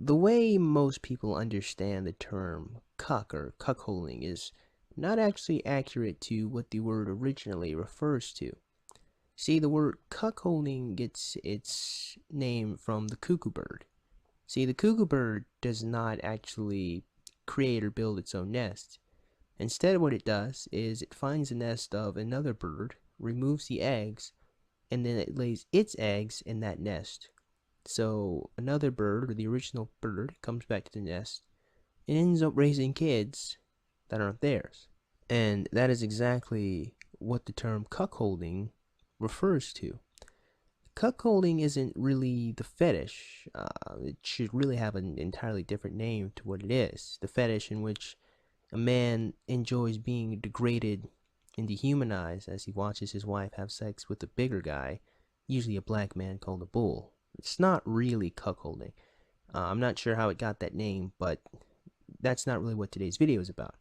The way most people understand the term cuck or cuckolding is not actually accurate to what the word originally refers to. See, the word cuckolding gets its name from the cuckoo bird. See, the cuckoo bird does not actually create or build its own nest. Instead, what it does is it finds a nest of another bird, removes the eggs, and then it lays its eggs in that nest. So another bird, or the original bird, comes back to the nest and ends up raising kids that aren't theirs. And that is exactly what the term cuckolding refers to. Cuckolding isn't really the fetish. It should really have an entirely different name to what it is. The fetish in which a man enjoys being degraded and dehumanized as he watches his wife have sex with a bigger guy, usually a black man called a bull. It's not really cuckolding. I'm not sure how it got that name, but that's not really what today's video is about.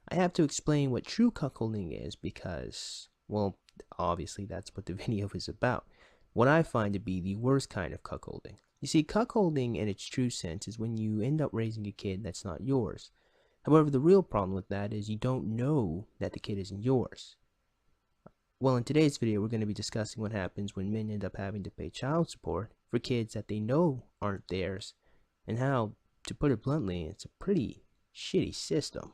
I have to explain what true cuckolding is because, well, obviously that's what the video is about. What I find to be the worst kind of cuckolding. You see, cuckolding in its true sense is when you end up raising a kid that's not yours. However, the real problem with that is you don't know that the kid isn't yours. Well, in today's video, we're going to be discussing what happens when men end up having to pay child support for kids that they know aren't theirs, and how, to put it bluntly, it's a pretty shitty system.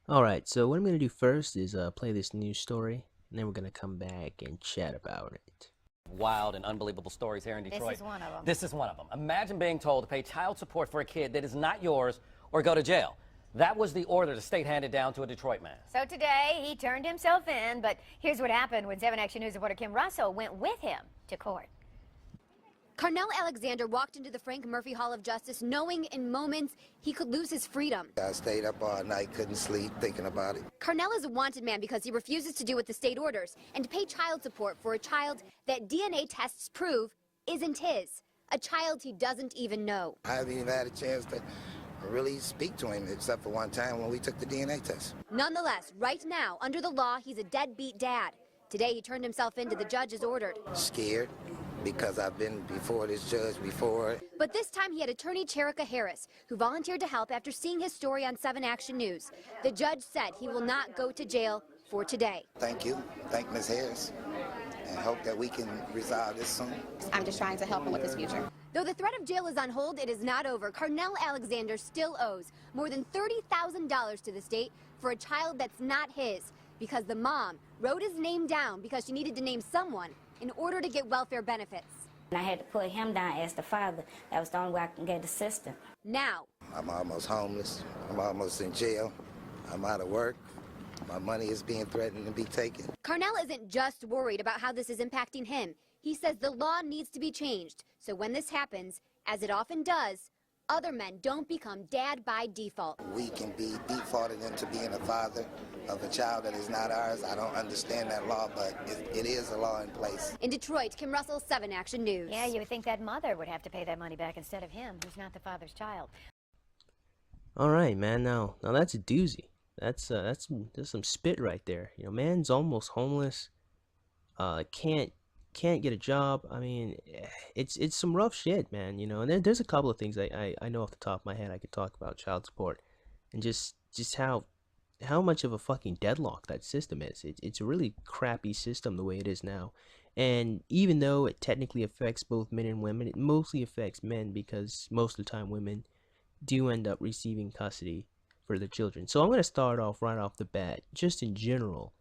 Alright, so what I'm going to do first is play this news story, and then we're going to come back and chat about it. Wild and unbelievable stories here in Detroit. This is one of them. This is one of them. Imagine being told to pay child support for a kid that is not yours or go to jail. That was the order the state handed down to a Detroit man. So today, he turned himself in, but here's what happened when 7 Action News reporter Kim Russell went with him to court. Carnell Alexander walked into the Frank Murphy Hall of Justice knowing in moments he could lose his freedom. I stayed up all night, couldn't sleep, thinking about it. Carnell is a wanted man because he refuses to do what the state orders and to pay child support for a child that DNA tests prove isn't his. A child he doesn't even know. I haven't even had a chance to really speak to him, except for one time when we took the DNA test. Nonetheless, right now, under the law, he's a deadbeat dad. Today, he turned himself in to the judge as ordered. Scared, because I've been before this judge before. But this time, he had attorney Cherika Harris, who volunteered to help after seeing his story on 7 Action News. The judge said he will not go to jail for today. Thank you. Thank Ms. Harris. And hope that we can resolve this soon. I'm just trying to help him with his future. Though the threat of jail is on hold, it is not over. Carnell Alexander still owes more than $30,000 to the state for a child that's not his, because the mom wrote his name down because she needed to name someone in order to get welfare benefits. And I had to put him down as the father. That was the only way I can get the system. Now, I'm almost homeless. I'm almost in jail. I'm out of work. My money is being threatened to be taken. Carnell isn't just worried about how this is impacting him. He says the law needs to be changed, so when this happens, as it often does, other men don't become dad by default. We can be defaulted into being a father of a child that is not ours. I don't understand that law, but it is a law in place. In Detroit, Kim Russell, 7 Action News. Yeah, you would think that mother would have to pay that money back instead of him, who's not the father's child. Alright, man, now that's a doozy. That's some spit right there. You know, man's almost homeless. Can't get a job. I mean, it's some rough shit, man. You know, and there's a couple of things I know off the top of my head I could talk about child support, and just how much of a fucking deadlock that system is. It's a really crappy system the way it is now, and even though it technically affects both men and women, it mostly affects men because most of the time women do end up receiving custody for their children. So I'm going to start off right off the bat, just in general.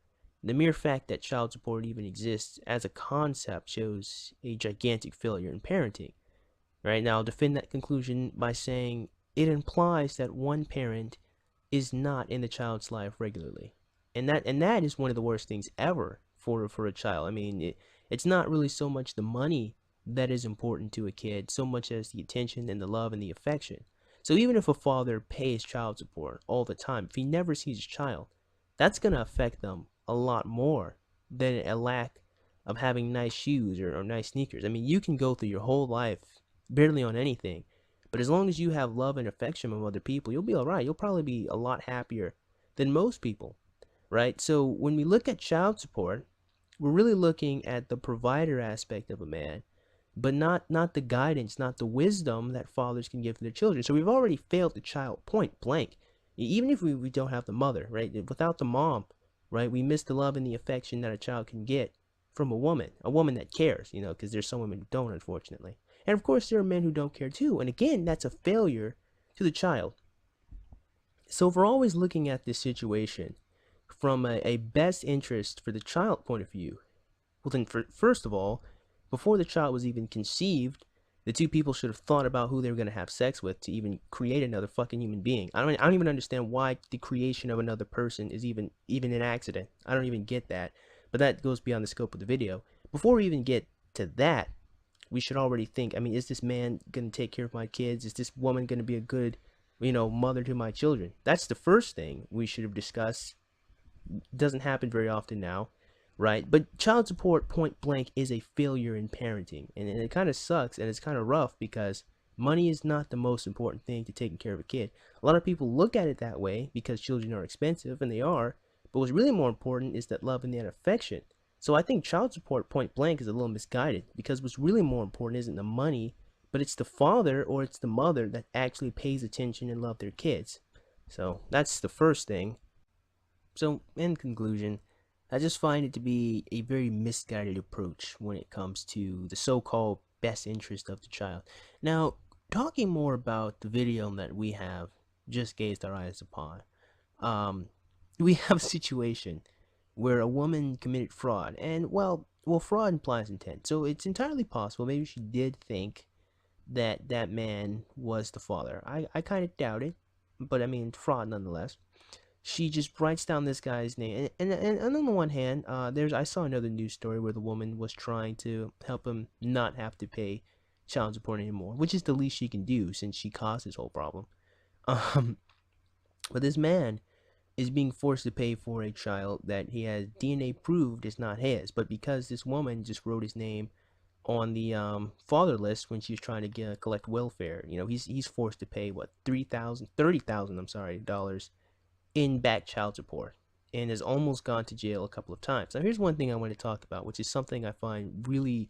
The mere fact that child support even exists as a concept shows a gigantic failure in parenting. Right now, I'll defend that conclusion by saying it implies that one parent is not in the child's life regularly, and that is one of the worst things ever for a child. I mean, it's not really so much the money that is important to a kid, so much as the attention and the love and the affection. So even if a father pays child support all the time, if he never sees his child, that's going to affect them a lot more than a lack of having nice shoes or nice sneakers. I mean, you can go through your whole life barely on anything, but as long as you have love and affection from other people, you'll be alright. You'll probably be a lot happier than most people, right? So when we look at child support, we're really looking at the provider aspect of a man but not the guidance, not the wisdom that fathers can give to their children. So we've already failed the child point blank. Even if we don't have the mother, right? Without the mom, right? We miss the love and the affection that a child can get from a woman that cares, because there's some women who don't, unfortunately. And of course, there are men who don't care too. And again, that's a failure to the child. So if we're always looking at this situation from a best interest for the child point of view, well then, first of all, before the child was even conceived, the two people should have thought about who they were going to have sex with to even create another fucking human being. I don't even understand why the creation of another person is even an accident. I don't even get that. But that goes beyond the scope of the video. Before we even get to that, we should already think, I mean, is this man going to take care of my kids? Is this woman going to be a good, mother to my children? That's the first thing we should have discussed. Doesn't happen very often now, right? But child support, point blank, is a failure in parenting. And it kind of sucks, and it's kind of rough, because money is not the most important thing to taking care of a kid. A lot of people look at it that way because children are expensive, and they are. But what's really more important is that love and that affection. So I think child support, point blank, is a little misguided, because what's really more important isn't the money, but it's the father or it's the mother that actually pays attention and love their kids. So that's the first thing. So in conclusion, I just find it to be a very misguided approach when it comes to the so-called best interest of the child. Now, talking more about the video that we have just gazed our eyes upon, we have a situation where a woman committed fraud, and well, fraud implies intent, so it's entirely possible maybe she did think that that man was the father. I kind of doubt it, but I mean, fraud nonetheless. She just writes down this guy's name, and on the one hand, I saw another news story where the woman was trying to help him not have to pay child support anymore, which is the least she can do since she caused this whole problem. But this man is being forced to pay for a child that he has DNA proved is not his, but because this woman just wrote his name on the father list when she was trying to collect welfare, he's forced to pay what, $30,000, I'm sorry, dollars in back child support, and has almost gone to jail a couple of times. Now here's one thing I want to talk about, which is something I find really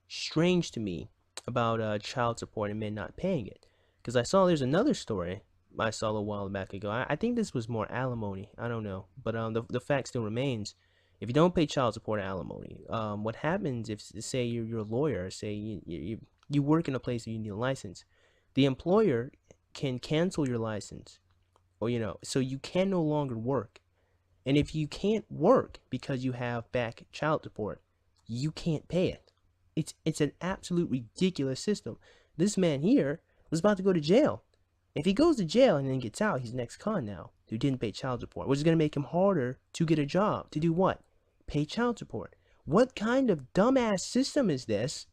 strange to me about child support and men not paying it. Because I saw there's another story I saw a little while back ago. I think this was more alimony. I don't know, but the fact still remains: if you don't pay child support or alimony, what happens if, say, you're a lawyer, say you work in a place where you need a license, the employer can cancel your license, or so you can no longer work. And if you can't work because you have back child support, you can't pay it. It's an absolute ridiculous system. This man here was about to go to jail. If he goes to jail and then gets out, he's an ex-con now who didn't pay child support, which is going to make him harder to get a job. To do what? Pay child support. What kind of dumbass system is this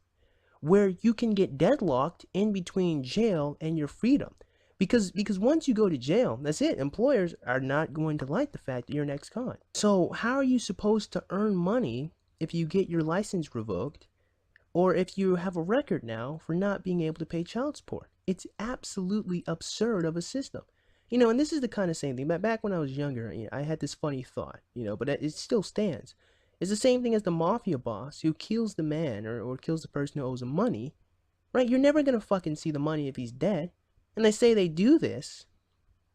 where you can get deadlocked in between jail and your freedom? Because once you go to jail, that's it. Employers are not going to like the fact that you're an ex-con. So how are you supposed to earn money if you get your license revoked, or if you have a record now for not being able to pay child support? It's absolutely absurd of a system. And this is the kind of same thing. Back when I was younger, I had this funny thought, but it still stands. It's the same thing as the mafia boss who kills the man or kills the person who owes him money, right? You're never going to fucking see the money if he's dead. And they say they do this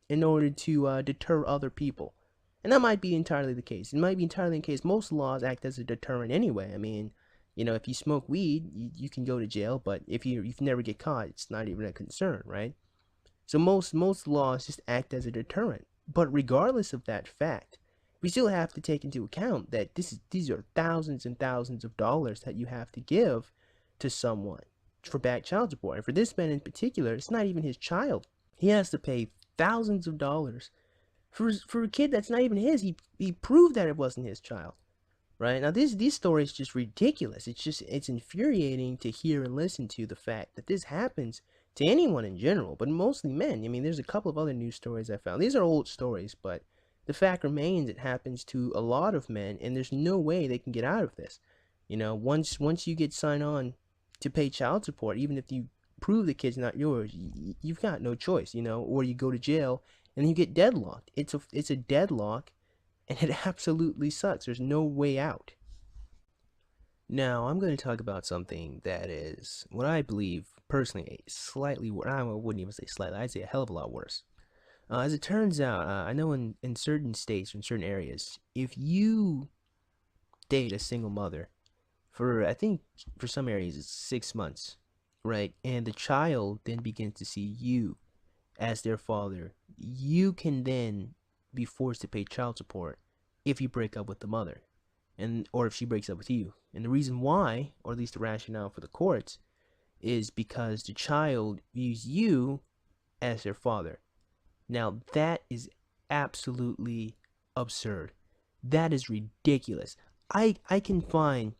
in order to deter other people. And that might be entirely the case. It might be entirely the case. Most laws act as a deterrent anyway. I mean, if you smoke weed, you can go to jail, but if you never get caught, it's not even a concern, right? So most laws just act as a deterrent. But regardless of that fact, we still have to take into account that these are thousands and thousands of dollars that you have to give to someone for back child support. And for this man in particular, it's not even his child. He has to pay thousands of dollars for a kid that's not even his. He proved that it wasn't his child. Right? Now, these stories just ridiculous. It's infuriating to hear and listen to the fact that this happens to anyone in general, but mostly men. I mean, there's a couple of other news stories I found. These are old stories, but the fact remains it happens to a lot of men, and there's no way they can get out of this. Once you get signed on to pay child support, even if you prove the kid's not yours, you've got no choice, or you go to jail and you get deadlocked. It's a deadlock. And it absolutely sucks. There's no way out. Now, I'm going to talk about something that is, what I believe, personally, a slightly, I wouldn't even say slightly, I'd say a hell of a lot worse. As it turns out, I know in certain states, in certain areas, if you date a single mother for, I think, for some areas, it's 6 months, right? And the child then begins to see you as their father, you can then be forced to pay child support if you break up with the mother, and or if she breaks up with you. And the reason why, or at least the rationale for the courts, is because the child views you as their father. Now that is absolutely absurd. That is ridiculous. I can find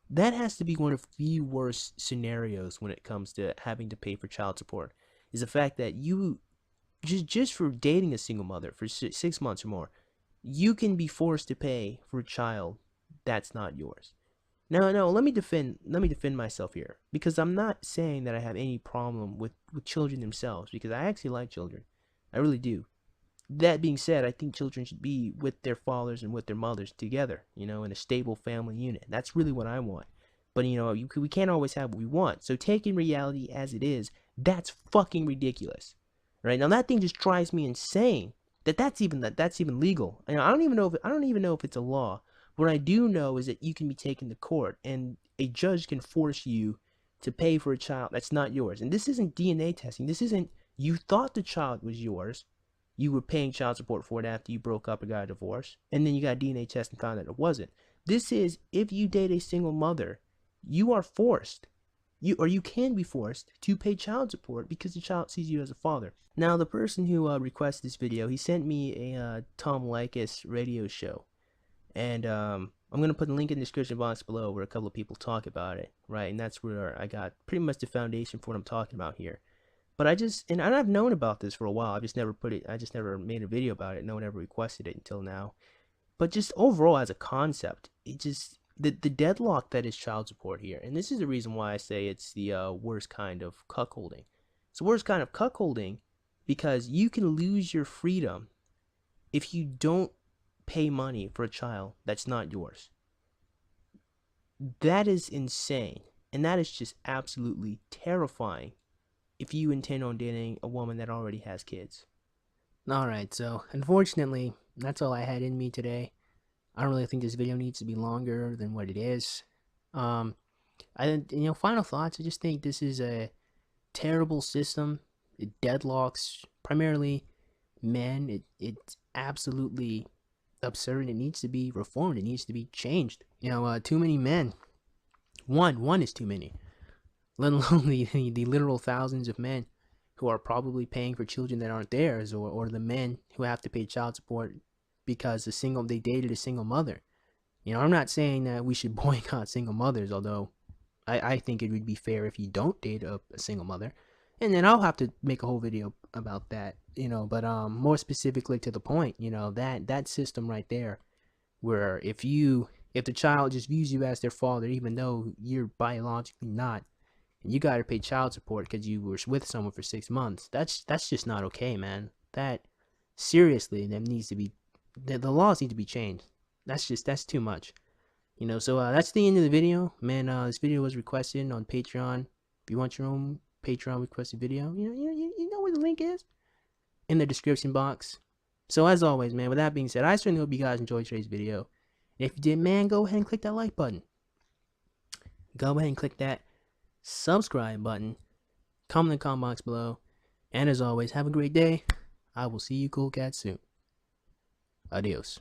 that has to be one of the worst scenarios when it comes to having to pay for child support, is the fact that you just for dating a single mother for 6 months or more, you can be forced to pay for a child that's not yours. Now, no, let me defend myself here, because I'm not saying that I have any problem with children themselves, because I actually like children. I really do. That being said, I think children should be with their fathers and with their mothers together, in a stable family unit. That's really what I want. But, we can't always have what we want. So taking reality as it is, that's fucking ridiculous. Right? Now that thing just drives me insane. That's even legal. And I don't even know if it's a law. What I do know is that you can be taken to court and a judge can force you to pay for a child that's not yours. And this isn't DNA testing. This isn't, you thought the child was yours. You were paying child support for it after you broke up or got a divorce, and then you got a DNA test and found that it wasn't. This is, if you date a single mother, you are forced, you can be forced to pay child support because the child sees you as a father. Now, the person who requested this video, he sent me a Tom Leykis radio show, and I'm gonna put the link in the description box below where a couple of people talk about it, right? And that's where I got pretty much the foundation for what I'm talking about here. But and I've known about this for a while. I just never made a video about it. No one ever requested it until now. But just overall as a concept, it just, the deadlock that is child support here. And this is the reason why I say it's the worst kind of cuckolding. It's the worst kind of cuckolding because you can lose your freedom if you don't pay money for a child that's not yours. That is insane. And that is just absolutely terrifying if you intend on dating a woman that already has kids. Alright, so unfortunately, that's all I had in me today. I don't really think this video needs to be longer than what it is. Final thoughts, I just think this is a terrible system. It deadlocks primarily men. It's absolutely absurd. It needs to be reformed. It needs to be changed. Too many men. One is too many. Let alone the literal thousands of men who are probably paying for children that aren't theirs, or the men who have to pay child support because they dated a single mother. I'm not saying that we should boycott single mothers, although I think it would be fair if you don't date a single mother. And then I'll have to make a whole video about that, but more specifically to the point, that system right there, where if the child just views you as their father, even though you're biologically not, and you gotta pay child support because you were with someone for 6 months, that's just not okay, man. That, seriously, the laws need to be changed. That's too much. So that's the end of the video, man. This video was requested on Patreon. If you want your own Patreon requested video, you know where the link is, in the description box. So as always, man, with that being said, I certainly hope you guys enjoyed today's video. And if you did, man, go ahead and click that like button. Go ahead and click that subscribe button. Comment in the comment box below. And as always, have a great day. I will see you cool cats soon. Adios.